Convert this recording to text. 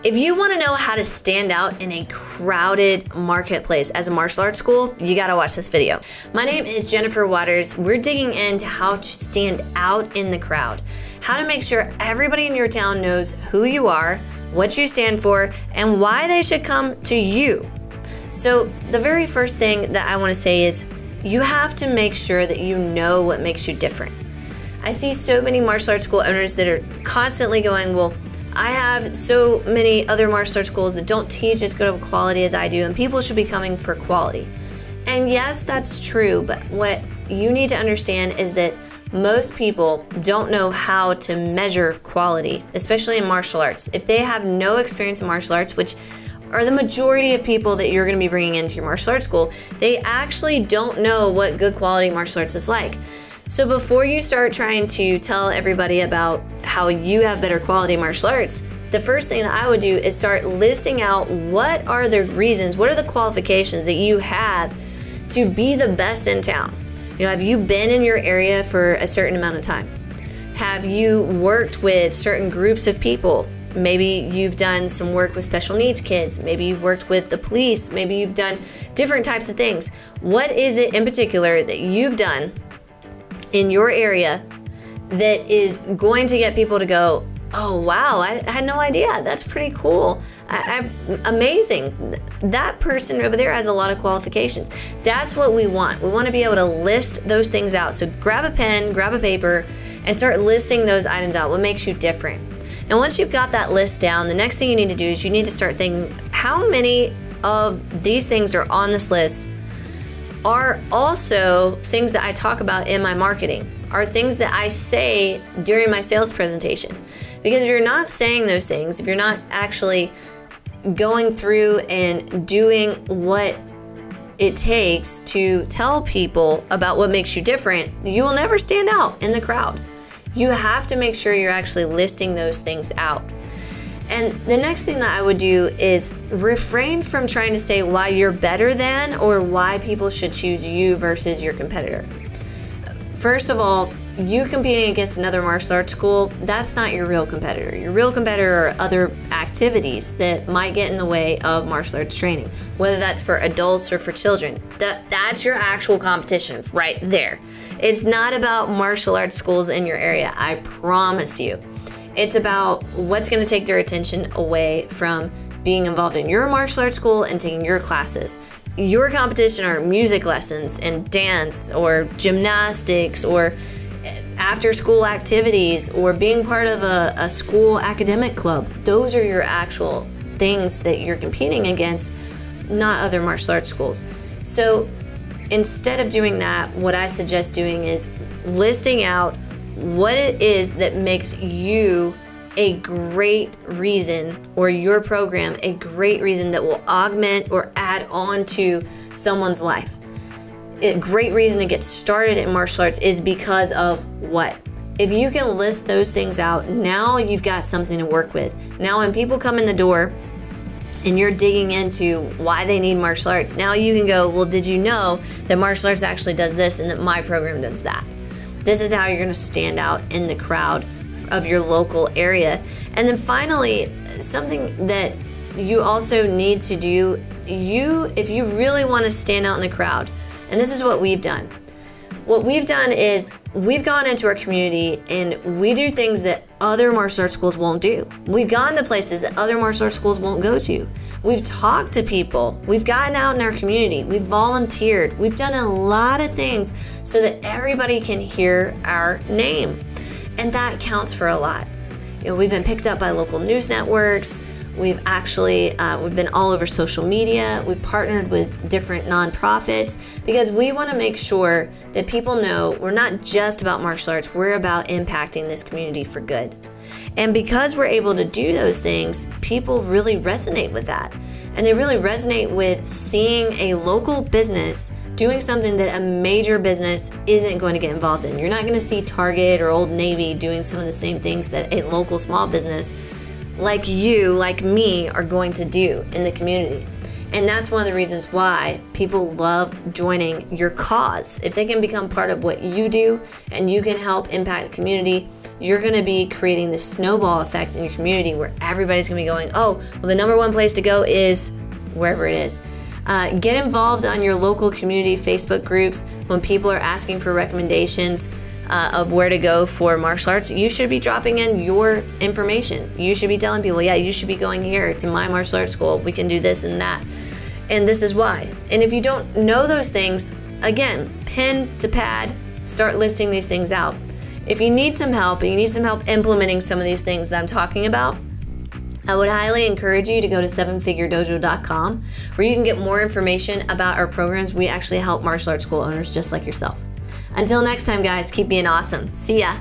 If you want to know how to stand out in a crowded marketplace as a martial arts school, you gotta watch this video. My name is Jennifer Waters. We're digging into how to stand out in the crowd, how to make sure everybody in your town knows who you are, what you stand for, and why they should come to you. So the very first thing that I want to say is you have to make sure that you know what makes you different. I see so many martial arts school owners that are constantly going, well, I have so many other martial arts schools that don't teach as good of quality as I do, and people should be coming for quality. And yes, that's true, but what you need to understand is that most people don't know how to measure quality, especially in martial arts. If they have no experience in martial arts, which are the majority of people that you're going to be bringing into your martial arts school, they actually don't know what good quality martial arts is like. So before you start trying to tell everybody about how you have better quality martial arts, the first thing that I would do is start listing out what are the reasons, what are the qualifications that you have to be the best in town. You know, have you been in your area for a certain amount of time? Have you worked with certain groups of people? Maybe you've done some work with special needs kids. Maybe you've worked with the police. Maybe you've done different types of things. What is it in particular that you've done in your area that is going to get people to go, oh wow, I had no idea, that's pretty cool, amazing, that person over there has a lot of qualifications. That's what we want. We want to be able to list those things out. So grab a pen, grab a paper, and start listing those items out, what makes you different. Now once you've got that list down, the next thing you need to do is you need to start thinking, how many of these things are on this list are also things that I talk about in my marketing, are things that I say during my sales presentation. Because if you're not saying those things, if you're not actually going through and doing what it takes to tell people about what makes you different, you will never stand out in the crowd. You have to make sure you're actually listing those things out. And the next thing that I would do is refrain from trying to say why you're better than or why people should choose you versus your competitor. First of all, you competing against another martial arts school, that's not your real competitor. Your real competitor are other activities that might get in the way of martial arts training, whether that's for adults or for children. That's your actual competition right there. It's not about martial arts schools in your area, I promise you. It's about what's going to take their attention away from being involved in your martial arts school and taking your classes. Your competition are music lessons and dance or gymnastics or after school activities or being part of a school academic club. Those are your actual things that you're competing against, not other martial arts schools. So instead of doing that, what I suggest doing is listing out what it is that makes you a great reason, or your program a great reason that will augment or add on to someone's life. A great reason to get started in martial arts is because of what? If you can list those things out, now you've got something to work with. Now when people come in the door and you're digging into why they need martial arts, now you can go, well, did you know that martial arts actually does this and that my program does that? This is how you're going to stand out in the crowd of your local area. And then finally, something that you also need to do, if you really want to stand out in the crowd, and this is what we've done. What we've done is we've gone into our community and we do things that other martial arts schools won't do. We've gone to places that other martial arts schools won't go to. We've talked to people. We've gotten out in our community. We've volunteered. We've done a lot of things so that everybody can hear our name. And that counts for a lot. You know, we've been picked up by local news networks. We've actually, we've been all over social media. We've partnered with different nonprofits because we want to make sure that people know we're not just about martial arts, we're about impacting this community for good. And because we're able to do those things, people really resonate with that. And they really resonate with seeing a local business doing something that a major business isn't going to get involved in. You're not going to see Target or Old Navy doing some of the same things that a local small business like you, like me, are going to do in the community. And that's one of the reasons why people love joining your cause. If they can become part of what you do and you can help impact the community, you're going to be creating this snowball effect in your community where everybody's going to be going, oh, well, the number one place to go is wherever it is. Get involved on your local community Facebook groups. When people are asking for recommendations of where to go for martial arts, you should be dropping in your information. You should be telling people, yeah, you should be going here to my martial arts school. We can do this and that. And this is why. And if you don't know those things, again, pen to pad, start listing these things out. If you need some help, and you need some help implementing some of these things that I'm talking about, I would highly encourage you to go to sevenfiguredojo.com, where you can get more information about our programs. We actually help martial arts school owners just like yourself. Until next time, guys, keep being awesome. See ya.